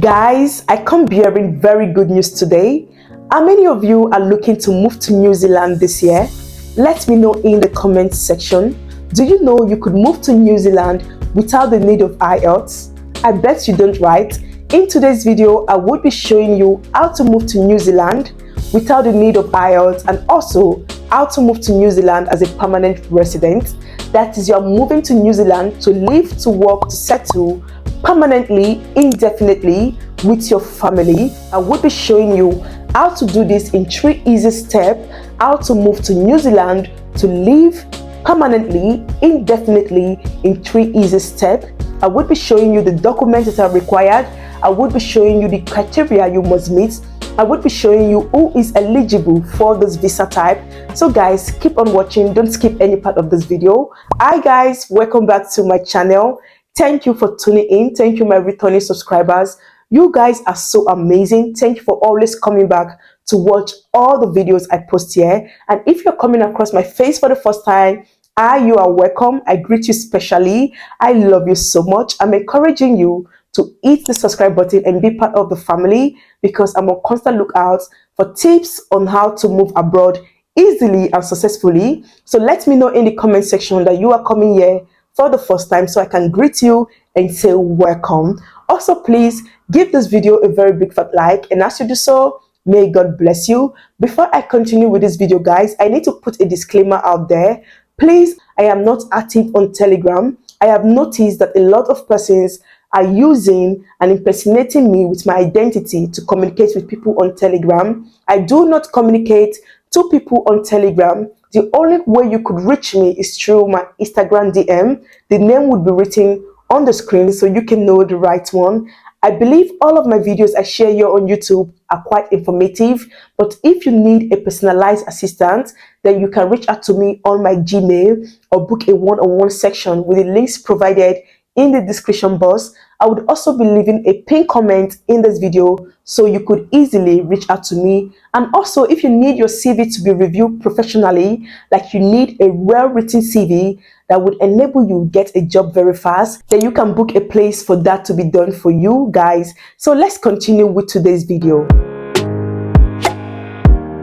Guys, I come bearing very good news today. How many of you are looking to move to New Zealand this year? Let me know in the comment section. Do you know you could move to New Zealand without the need of IELTS? I bet you don't, right? In today's video, I would be showing you how to move to New Zealand without the need of IELTS, and also how to move to New Zealand as a permanent resident. That is, you're moving to New Zealand to live, to work, to settle permanently, indefinitely with your family. I will be showing you how to do this in 3 easy steps, how to move to New Zealand to live permanently, indefinitely in 3 easy steps. I will be showing you the documents that are required. I will be showing you the criteria you must meet. I will be showing you who is eligible for this visa type. So guys, keep on watching, don't skip any part of this video. Hi guys, welcome back to my channel. Thank you for tuning in. Thank you, my returning subscribers. You guys are so amazing. Thank you for always coming back to watch all the videos I post here. And if you're coming across my face for the first time, you are welcome. I greet you specially. I love you so much. I'm encouraging you to hit the subscribe button and be part of the family, because I'm on constant lookout for tips on how to move abroad easily and successfully. So let me know in the comment section that you are coming here for the first time, so I can greet you and say welcome. Also, please give this video a very big fat like, and as you do so, may God bless you. Before I continue with this video, guys, I need to put a disclaimer out there. Please, I am not active on Telegram. I have noticed that a lot of persons are using and impersonating me with my identity to communicate with people on Telegram. I do not communicate to people on Telegram. The only way you could reach me is through my Instagram DM. The name would be written on the screen so you can know the right one. I believe all of my videos I share here on YouTube are quite informative, but if you need a personalized assistant, then you can reach out to me on my Gmail or book a one-on-one section with the links provided in the description box. I would also be leaving a pinned comment in this video so you could easily reach out to me. And also, if you need your CV to be reviewed professionally, like you need a well-written CV that would enable you get a job very fast, then you can book a place for that to be done for you guys. So let's continue with today's video.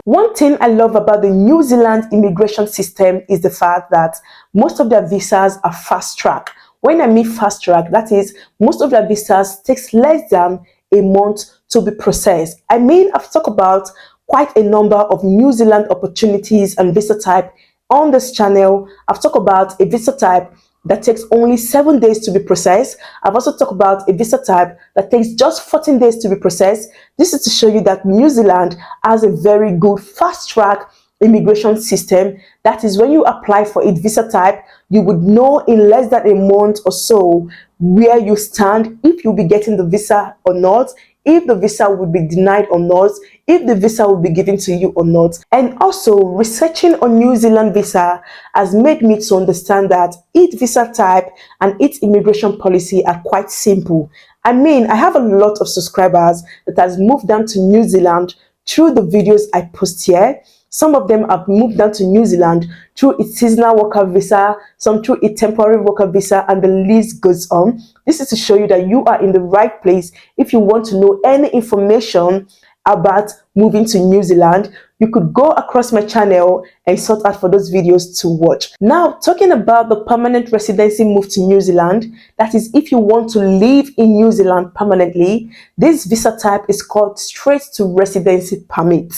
One thing I love about the New Zealand immigration system is the fact that most of their visas are fast track. When I mean fast track, that is, most of their visas takes less than a month to be processed. I mean, I've talked about quite a number of New Zealand opportunities and visa type on this channel. I've talked about a visa type that takes only 7 days to be processed. I've also talked about a visa type that takes just 14 days to be processed. This is to show you that New Zealand has a very good fast track immigration system. That is, when you apply for a visa type, you would know in less than a month or so where you stand, if you'll be getting the visa or not, if the visa would be denied or not, if the visa will be given to you or not. And also, researching on New Zealand visa has made me to understand that each visa type and each immigration policy are quite simple. I mean, I have a lot of subscribers that has moved down to New Zealand through the videos I post here. Some of them have moved down to New Zealand through a seasonal worker visa, some through a temporary worker visa, and the list goes on. This is to show you that you are in the right place. If you want to know any information about moving to New Zealand, you could go across my channel and sort out for those videos to watch. Now, talking about the permanent residency move to New Zealand, that is, if you want to live in New Zealand permanently, this visa type is called straight to residency permit.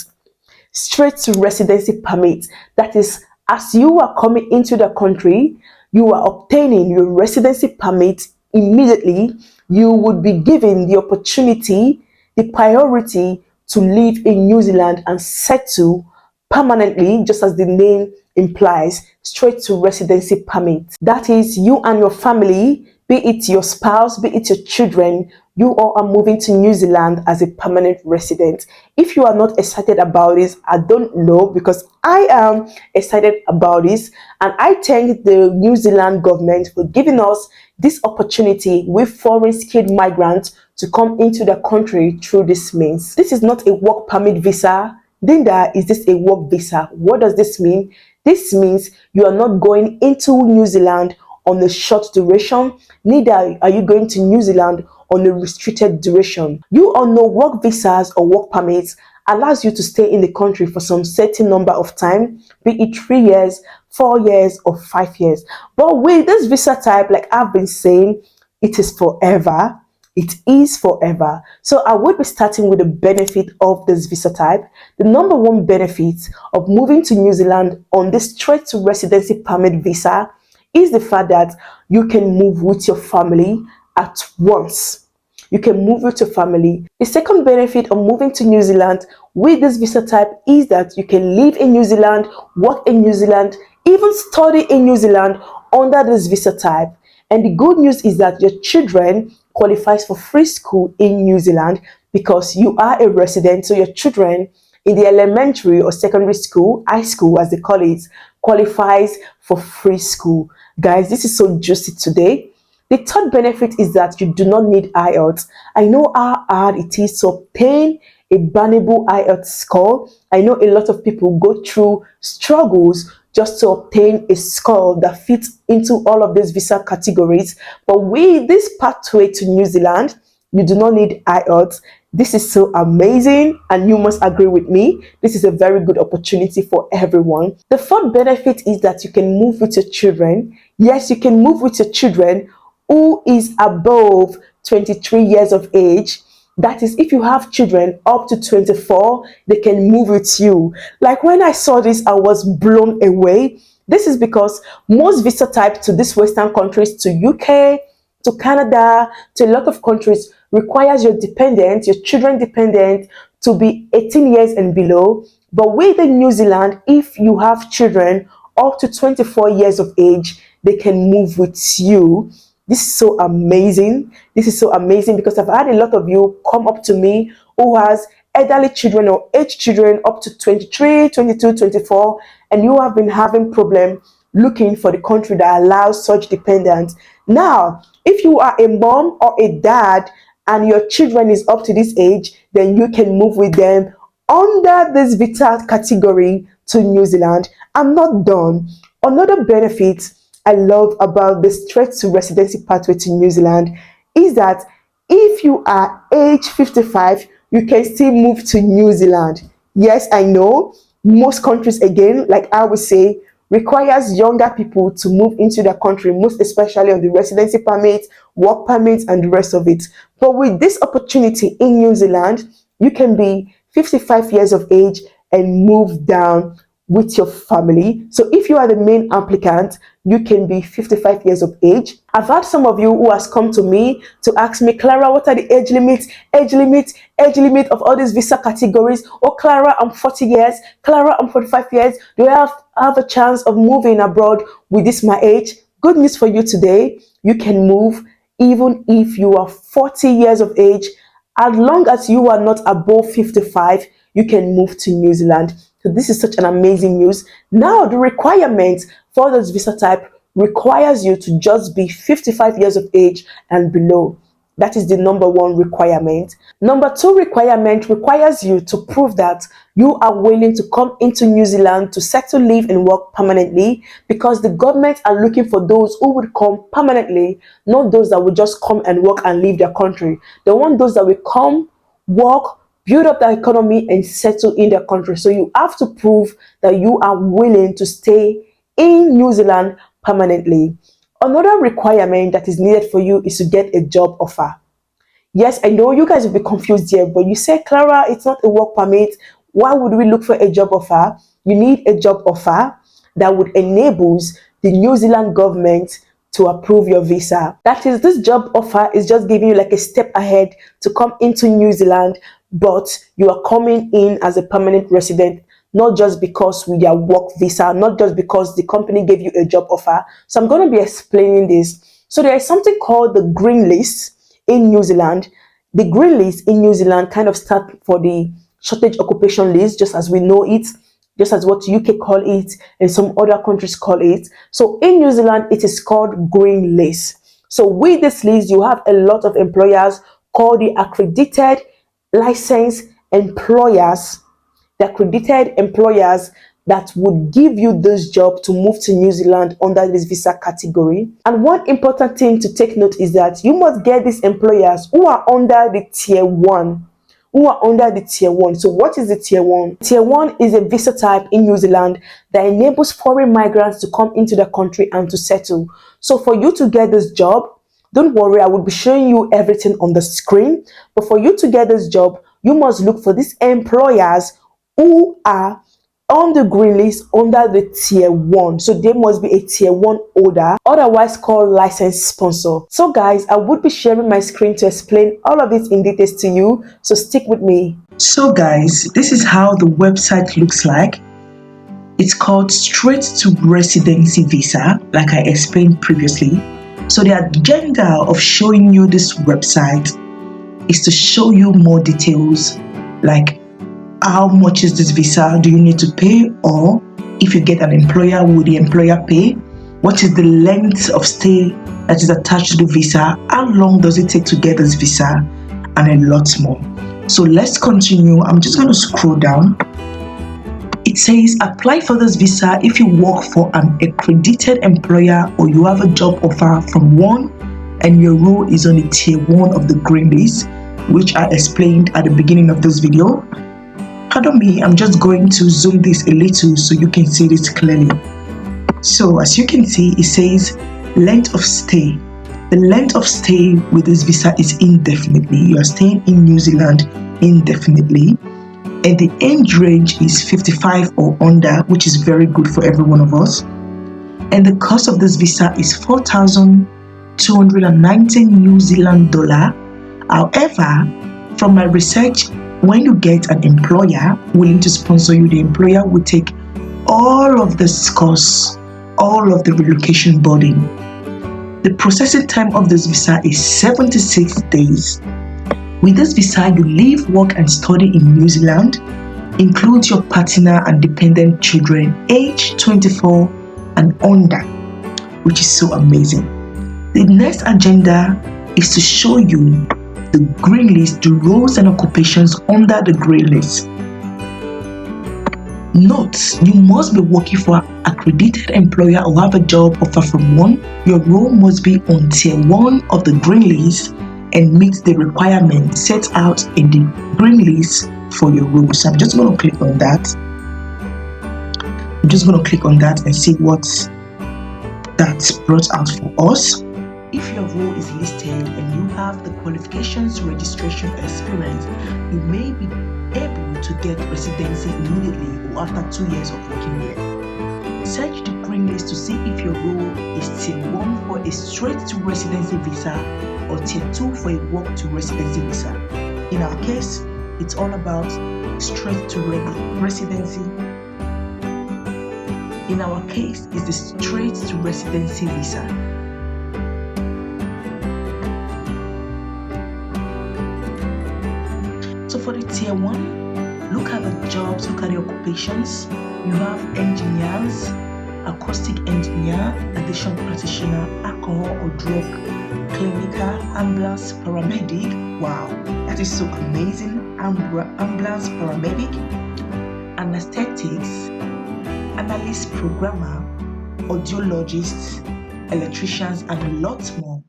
Straight to residency permit. That is, as you are coming into the country, you are obtaining your residency permit immediately. You would be given the opportunity, the priority to live in New Zealand and settle permanently, just as the name implies, straight to residency permit. That is, you and your family, be it your spouse, be it your children, you all are moving to New Zealand as a permanent resident. If you are not excited about this, I don't know, because I am excited about this, and I thank the New Zealand government for giving us this opportunity with foreign skilled migrants to come into the country through this means. This is not a work permit visa. Neither is this a work visa. What does this mean? This means you are not going into New Zealand on a short duration, neither are you going to New Zealand on a restricted duration. You all know work visas or work permits allows you to stay in the country for some certain number of time, be it 3 years, 4 years, or 5 years. But with this visa type, like I've been saying, it is forever. It is forever. So I would be starting with the benefit of this visa type. The number one benefit of moving to New Zealand on this straight to residency permit visa is the fact that you can move with your family at once. You can move with your family. The second benefit of moving to New Zealand with this visa type is that you can live in New Zealand, work in New Zealand, even study in New Zealand under this visa type. And the good news is that your children qualifies for free school in New Zealand because you are a resident. So your children in the elementary or secondary school, high school as they call it, qualifies for free school. Guys, this is so juicy today. The third benefit is that you do not need IELTS. I know how hard it is to obtain a bannable IELTS score. I know a lot of people go through struggles just to obtain a score that fits into all of these visa categories. But with this pathway to New Zealand, you do not need IELTS. This is so amazing, and you must agree with me. This is a very good opportunity for everyone. The fourth benefit is that you can move with your children. Yes, you can move with your children who is above 23 years of age. That is, if you have children up to 24, they can move with you. Like when I saw this, I was blown away. This is because most visa types to these Western countries, to UK, to Canada, to a lot of countries, requires your dependent, your children dependent, to be 18 years and below. But with New Zealand, if you have children up to 24 years of age, they can move with you. This is so amazing. This is so amazing because I've had a lot of you come up to me who has elderly children or aged children up to 23, 22, 24, and you have been having problem looking for the country that allows such dependence. Now, if you are a mom or a dad and your children is up to this age, then you can move with them under this visa category to New Zealand. I'm not done. Another benefit I love about the straight to residency pathway to New Zealand is that if you are age 55, you can still move to New Zealand. Yes, I know most countries, again, like I would say, requires younger people to move into the country, most especially on the residency permit, work permits, and the rest of it. But with this opportunity in New Zealand, you can be 55 years of age and move down with your family. So if you are the main applicant, you can be 55 years of age. I've had some of you who has come to me to ask me, Clara, what are the age limit of all these visa categories? Oh, Clara, I'm 40 years. Clara, I'm 45 years. Do I have a chance of moving abroad with this my age? Good news for you today. You can move even if you are 40 years of age. As long as you are not above 55, you can move to New Zealand. So this is such an amazing news. Now, the requirement for this visa type requires you to just be 55 years of age and below. That is the number one requirement. Number two requirement requires you to prove that you are willing to come into New Zealand to settle, live, and work permanently, because the government are looking for those who would come permanently, not those that would just come and work and leave their country. They want those that will come, work, build up the economy, and settle in their country. So you have to prove that you are willing to stay in New Zealand permanently. Another requirement that is needed for you is to get a job offer. Yes, I know you guys will be confused here, but you say, Clara, it's not a work permit. Why would we look for a job offer? You need a job offer that would enable the New Zealand government to approve your visa. That is, this job offer is just giving you like a step ahead to come into New Zealand, but you are coming in as a permanent resident, not just because with your work visa, not just because the company gave you a job offer. So I'm going to be explaining this. So there is something called the green list in New Zealand. The green list in New Zealand kind of start for the shortage occupation list, just as we know it, just as what UK call it and some other countries call it. So in New Zealand, it is called green list. So with this list, you have a lot of employers called the accredited licensed employers. The accredited employers that would give you this job to move to New Zealand under this visa category. And one important thing to take note is that you must get these employers who are under the tier 1. So what is the tier 1? Tier 1 is a visa type in New Zealand that enables foreign migrants to come into the country and to settle. So for you to get this job, don't worry, I will be showing you everything on the screen. But for you to get this job, you must look for these employers who are on the green list under the tier 1. So they must be a tier 1 holder, otherwise called licensed sponsor. So guys, I would be sharing my screen to explain all of this in details to you, so stick with me. So guys, this is how the website looks like. It's called Straight to Residency Visa, like I explained previously. So the agenda of showing you this website is to show you more details, like how much is this visa, do you need to pay, or if you get an employer, will the employer pay? What is the length of stay that is attached to the visa? How long does it take to get this visa? And a lot more. So let's continue. I'm just going to scroll down. It says apply for this visa if you work for an accredited employer or you have a job offer from one and your role is on the tier 1 of the green list, which I explained at the beginning of this video. Pardon me, I'm just going to zoom this a little so you can see this clearly. So as you can see, it says length of stay. The length of stay with this visa is indefinitely. You are staying in New Zealand indefinitely. And the age range is 55 or under, which is very good for every one of us. And the cost of this visa is 4,219 New Zealand dollar. However, from my research, when you get an employer willing to sponsor you, the employer will take all of this cost, all of the relocation burden. The processing time of this visa is 76 days. With this visa, you live, work, and study in New Zealand, includes your partner and dependent children age 24 and under, which is so amazing. The next agenda is to show you the green list, the roles and occupations under the green list. Note, you must be working for an accredited employer or have a job offer from one. Your role must be on tier 1 of the green list and meet the requirements set out in the green list for your role. So I'm just going to click on that. And see what that's brought out for us. If your role is listed and you have the qualifications, registration, experience, you may be able to get residency immediately or after 2 years of working here. Search the green list to see if your role is tier 1 for a straight to residency visa or tier 2 for a work to residency visa. In our case, it's all about straight to residency. In our case, it's the straight to residency visa. So for the tier 1, look at the jobs, look at the occupations. You have engineers, acoustic engineer, addiction practitioner, alcohol or drug, clinical, ambulance paramedic. Wow, that is so amazing. Ambulance paramedic, anesthetics, analyst programmer, audiologists, electricians, and a lot more.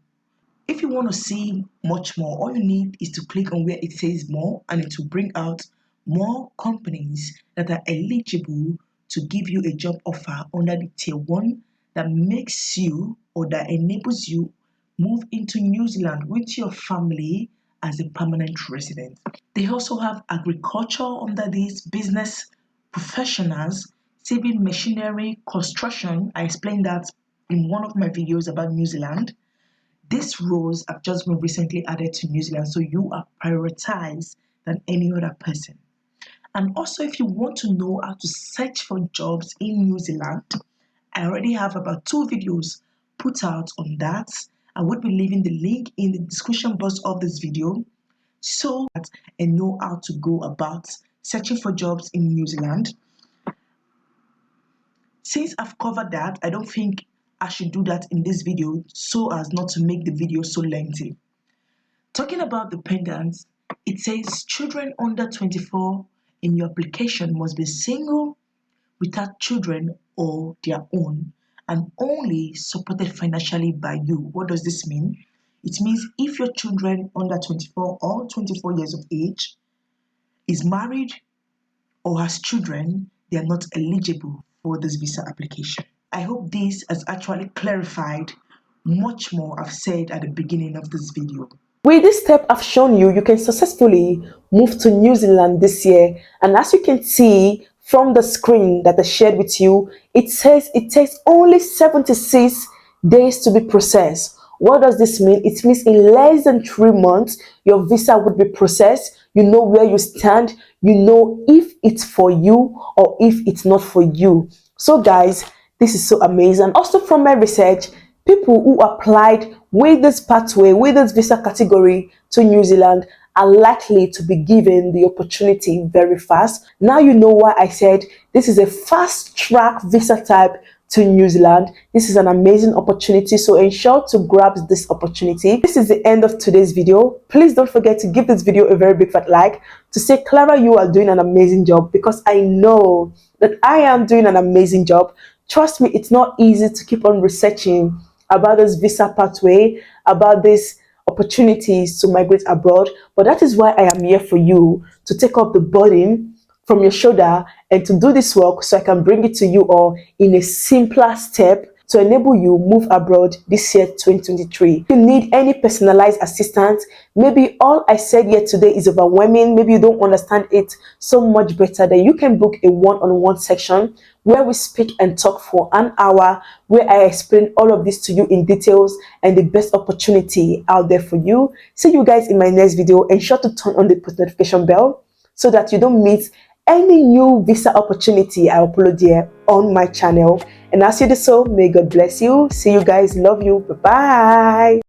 If you want to see much more, all you need is to click on where it says more and it will bring out more companies that are eligible to give you a job offer under the tier 1 that makes you or that enables you move into New Zealand with your family as a permanent resident. They also have agriculture under these, business professionals, civil machinery, construction. I explained that in one of my videos about New Zealand. These roles have just been recently added to New Zealand, so you are prioritized than any other person. And also, if you want to know how to search for jobs in New Zealand, I already have about 2 videos put out on that. I would be leaving the link in the description box of this video so that and know how to go about searching for jobs in New Zealand. Since I've covered that, I don't think I should do that in this video so as not to make the video so lengthy. Talking about dependents, it says children under 24 in your application must be single without children or their own, and only supported financially by you. What does this mean? It means if your children under 24 or 24 years of age is married or has children, they are not eligible for this visa application. I hope this has actually clarified much more I've said at the beginning of this video. With this step I've shown you, you can successfully move to New Zealand this year. And as you can see from the screen that I shared with you, it says it takes only 76 days to be processed. What does this mean? It means in less than 3 months, your visa would be processed. You know where you stand. You know if it's for you or if it's not for you. So guys, this is so amazing. Also from my research, people who applied with this pathway, with this visa category to New Zealand are likely to be given the opportunity very fast. Now you know why I said this is a fast track visa type to New Zealand. This is an amazing opportunity, so ensure to grab this opportunity. This is the end of today's video. Please don't forget to give this video a very big fat like to say, Clara, you are doing an amazing job, because I know that I am doing an amazing job. Trust me, it's not easy to keep on researching about this visa pathway, about these opportunities to migrate abroad, but that is why I am here for you, to take up the burden from your shoulder and to do this work so I can bring it to you all in a simpler step to enable you move abroad this year 2023. If you need any personalized assistance, maybe all I said here today is overwhelming, maybe you don't understand it so much better, then you can book a one-on-one section where we speak and talk for an hour, where I explain all of this to you in details and the best opportunity out there for you. See you guys in my next video. Ensure to turn on the post notification bell so that you don't miss any new visa opportunity I upload here on my channel. And as you do so, may God bless you. See you guys. Love you. Bye-bye.